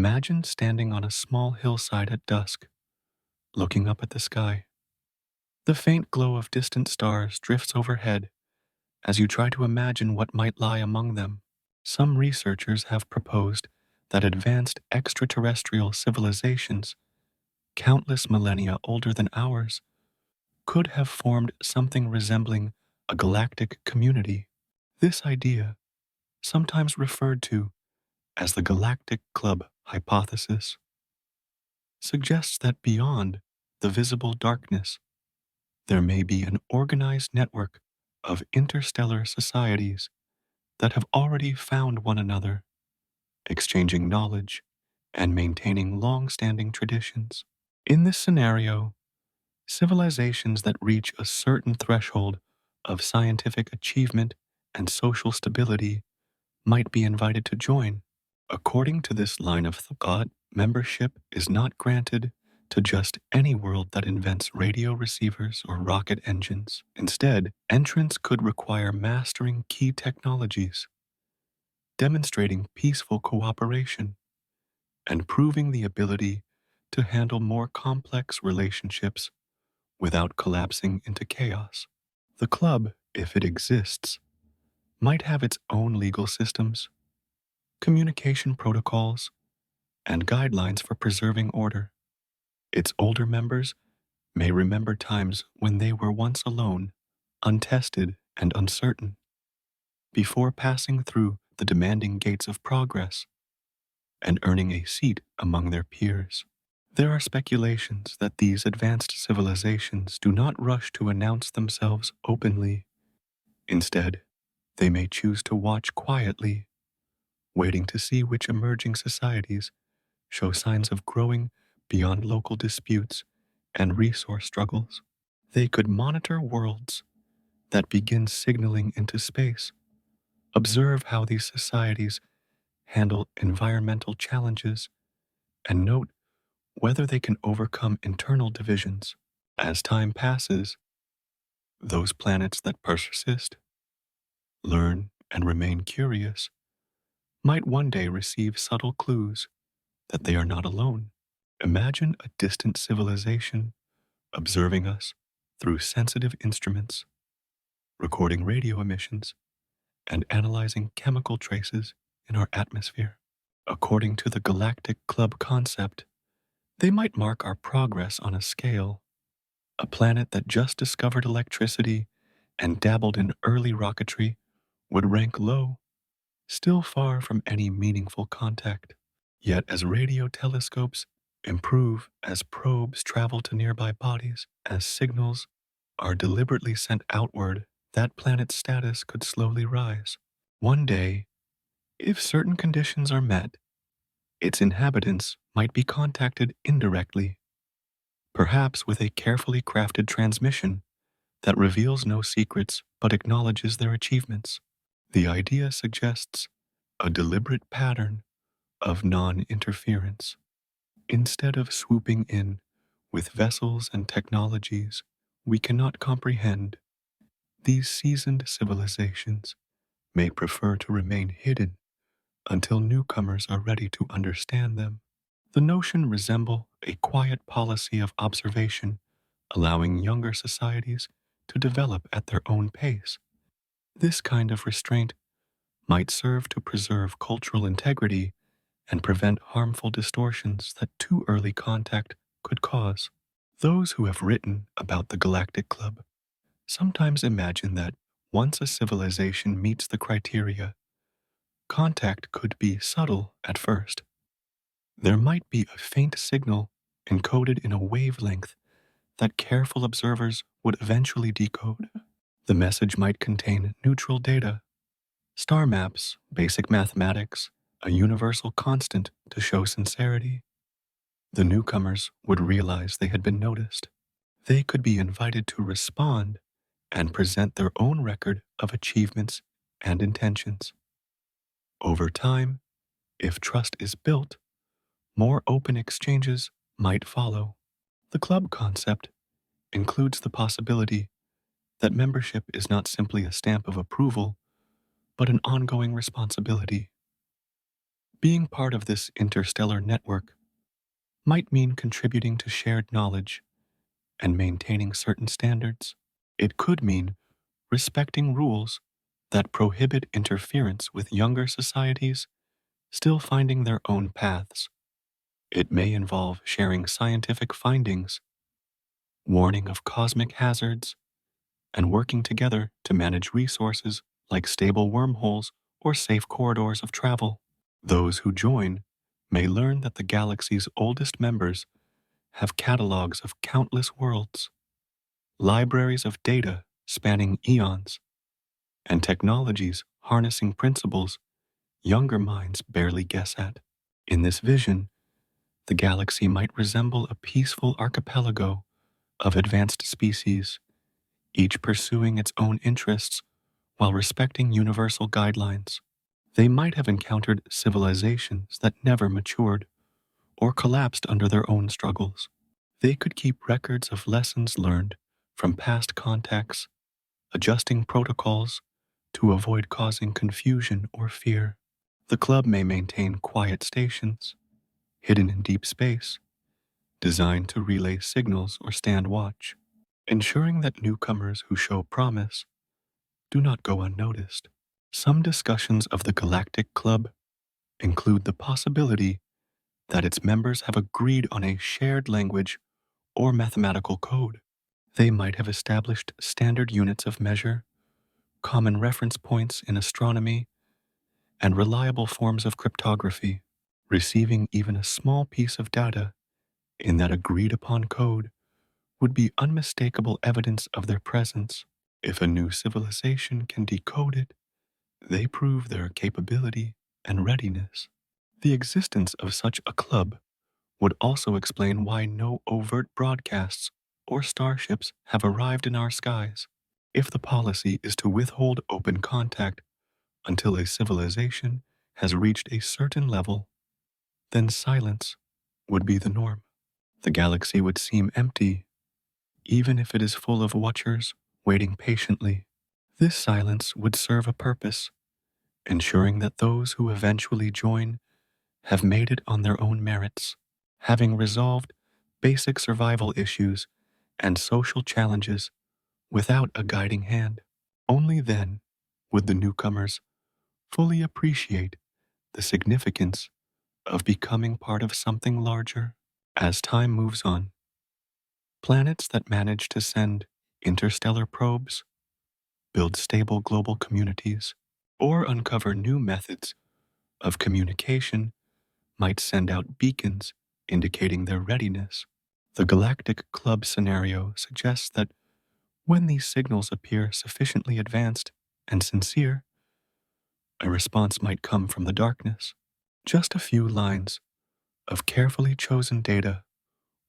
Imagine standing on a small hillside at dusk, looking up at the sky. The faint glow of distant stars drifts overhead as you try to imagine what might lie among them. Some researchers have proposed that advanced extraterrestrial civilizations, countless millennia older than ours, could have formed something resembling a galactic community. This idea, sometimes referred to as the Galactic Club hypothesis, suggests that beyond the visible darkness, there may be an organized network of interstellar societies that have already found one another, exchanging knowledge and maintaining long standing traditions. In this scenario, civilizations that reach a certain threshold of scientific achievement and social stability might be invited to join. According to this line of thought, membership is not granted to just any world that invents radio receivers or rocket engines. Instead, entrance could require mastering key technologies, demonstrating peaceful cooperation, and proving the ability to handle more complex relationships without collapsing into chaos. The club, if it exists, might have its own legal systems, communication protocols, and guidelines for preserving order. Its older members may remember times when they were once alone, untested, and uncertain, before passing through the demanding gates of progress and earning a seat among their peers. There are speculations that these advanced civilizations do not rush to announce themselves openly. Instead, they may choose to watch quietly, waiting to see which emerging societies show signs of growing beyond local disputes and resource struggles. They could monitor worlds that begin signaling into space, observe how these societies handle environmental challenges, and note whether they can overcome internal divisions. As time passes, those planets that persist, learn, and remain curious might one day receive subtle clues that they are not alone. Imagine a distant civilization observing us through sensitive instruments, recording radio emissions, and analyzing chemical traces in our atmosphere. According to the Galactic Club concept, they might mark our progress on a scale. A planet that just discovered electricity and dabbled in early rocketry would rank low, still far from any meaningful contact. Yet as radio telescopes improve, as probes travel to nearby bodies, as signals are deliberately sent outward, that planet's status could slowly rise. One day, if certain conditions are met, its inhabitants might be contacted indirectly, perhaps with a carefully crafted transmission that reveals no secrets but acknowledges their achievements. The idea suggests a deliberate pattern of non-interference. Instead of swooping in with vessels and technologies we cannot comprehend, these seasoned civilizations may prefer to remain hidden until newcomers are ready to understand them. The notion resembles a quiet policy of observation, allowing younger societies to develop at their own pace. This kind of restraint might serve to preserve cultural integrity and prevent harmful distortions that too early contact could cause. Those who have written about the Galactic Club sometimes imagine that once a civilization meets the criteria, contact could be subtle at first. There might be a faint signal encoded in a wavelength that careful observers would eventually decode. The message might contain neutral data, star maps, basic mathematics, a universal constant to show sincerity. The newcomers would realize they had been noticed. They could be invited to respond and present their own record of achievements and intentions. Over time, if trust is built, more open exchanges might follow. The club concept includes the possibility that membership is not simply a stamp of approval, but an ongoing responsibility. Being part of this interstellar network might mean contributing to shared knowledge and maintaining certain standards. It could mean respecting rules that prohibit interference with younger societies still finding their own paths. It may involve sharing scientific findings, warning of cosmic hazards, and working together to manage resources like stable wormholes or safe corridors of travel. Those who join may learn that the galaxy's oldest members have catalogs of countless worlds, libraries of data spanning eons, and technologies harnessing principles younger minds barely guess at. In this vision, the galaxy might resemble a peaceful archipelago of advanced species, each pursuing its own interests while respecting universal guidelines. They might have encountered civilizations that never matured or collapsed under their own struggles. They could keep records of lessons learned from past contacts, adjusting protocols to avoid causing confusion or fear. The club may maintain quiet stations, hidden in deep space, designed to relay signals or stand watch, ensuring that newcomers who show promise do not go unnoticed. Some discussions of the Galactic Club include the possibility that its members have agreed on a shared language or mathematical code. They might have established standard units of measure, common reference points in astronomy, and reliable forms of cryptography. Receiving even a small piece of data in that agreed upon code would be unmistakable evidence of their presence. If a new civilization can decode it, they prove their capability and readiness. The existence of such a club would also explain why no overt broadcasts or starships have arrived in our skies. If the policy is to withhold open contact until a civilization has reached a certain level, then silence would be the norm. The galaxy would seem empty, even if it is full of watchers waiting patiently. This silence would serve a purpose, ensuring that those who eventually join have made it on their own merits, having resolved basic survival issues and social challenges without a guiding hand. Only then would the newcomers fully appreciate the significance of becoming part of something larger. As time moves on, planets that manage to send interstellar probes, build stable global communities, or uncover new methods of communication might send out beacons indicating their readiness. The Galactic Club scenario suggests that when these signals appear sufficiently advanced and sincere, a response might come from the darkness. Just a few lines of carefully chosen data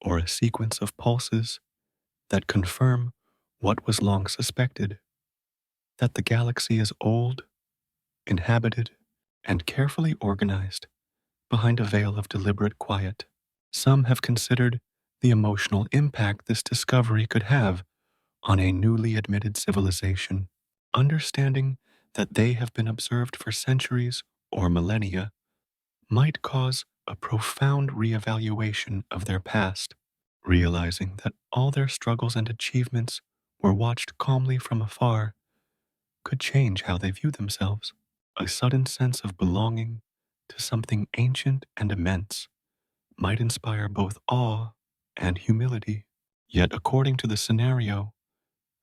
or a sequence of pulses that confirm what was long suspected, that the galaxy is old, inhabited, and carefully organized behind a veil of deliberate quiet. Some have considered the emotional impact this discovery could have on a newly admitted civilization. Understanding that they have been observed for centuries or millennia might cause a profound reevaluation of their past, realizing that all their struggles and achievements were watched calmly from afar could change how they view themselves. A sudden sense of belonging to something ancient and immense might inspire both awe and humility. Yet, according to the scenario,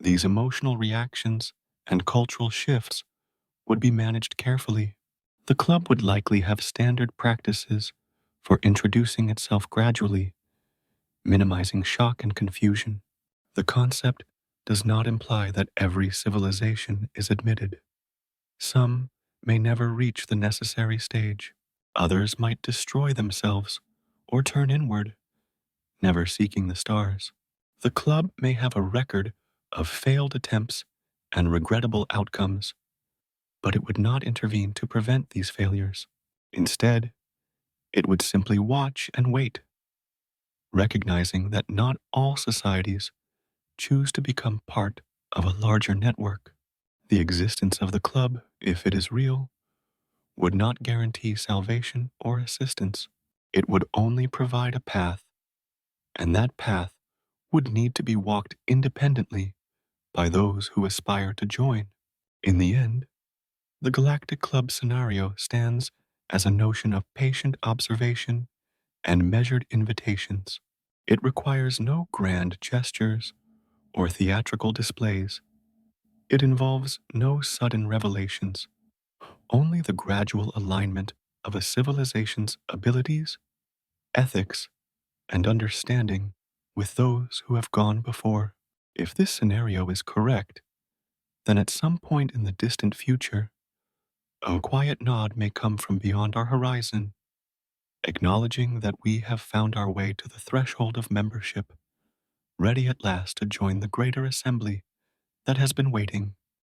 these emotional reactions and cultural shifts would be managed carefully. The club would likely have standard practices for introducing itself gradually, minimizing shock and confusion. The concept does not imply that every civilization is admitted. Some may never reach the necessary stage. Others might destroy themselves or turn inward, never seeking the stars. The club may have a record of failed attempts and regrettable outcomes, but it would not intervene to prevent these failures. Instead, it would simply watch and wait, recognizing that not all societies choose to become part of a larger network. The existence of the club, if it is real, would not guarantee salvation or assistance. It would only provide a path, and that path would need to be walked independently by those who aspire to join. In the end, the Galactic Club scenario stands as a notion of patient observation and measured invitations. It requires no grand gestures or theatrical displays. It involves no sudden revelations, only the gradual alignment of a civilization's abilities, ethics, and understanding with those who have gone before. If this scenario is correct, then at some point in the distant future, a quiet nod may come from beyond our horizon, acknowledging that we have found our way to the threshold of membership, ready at last to join the greater assembly that has been waiting.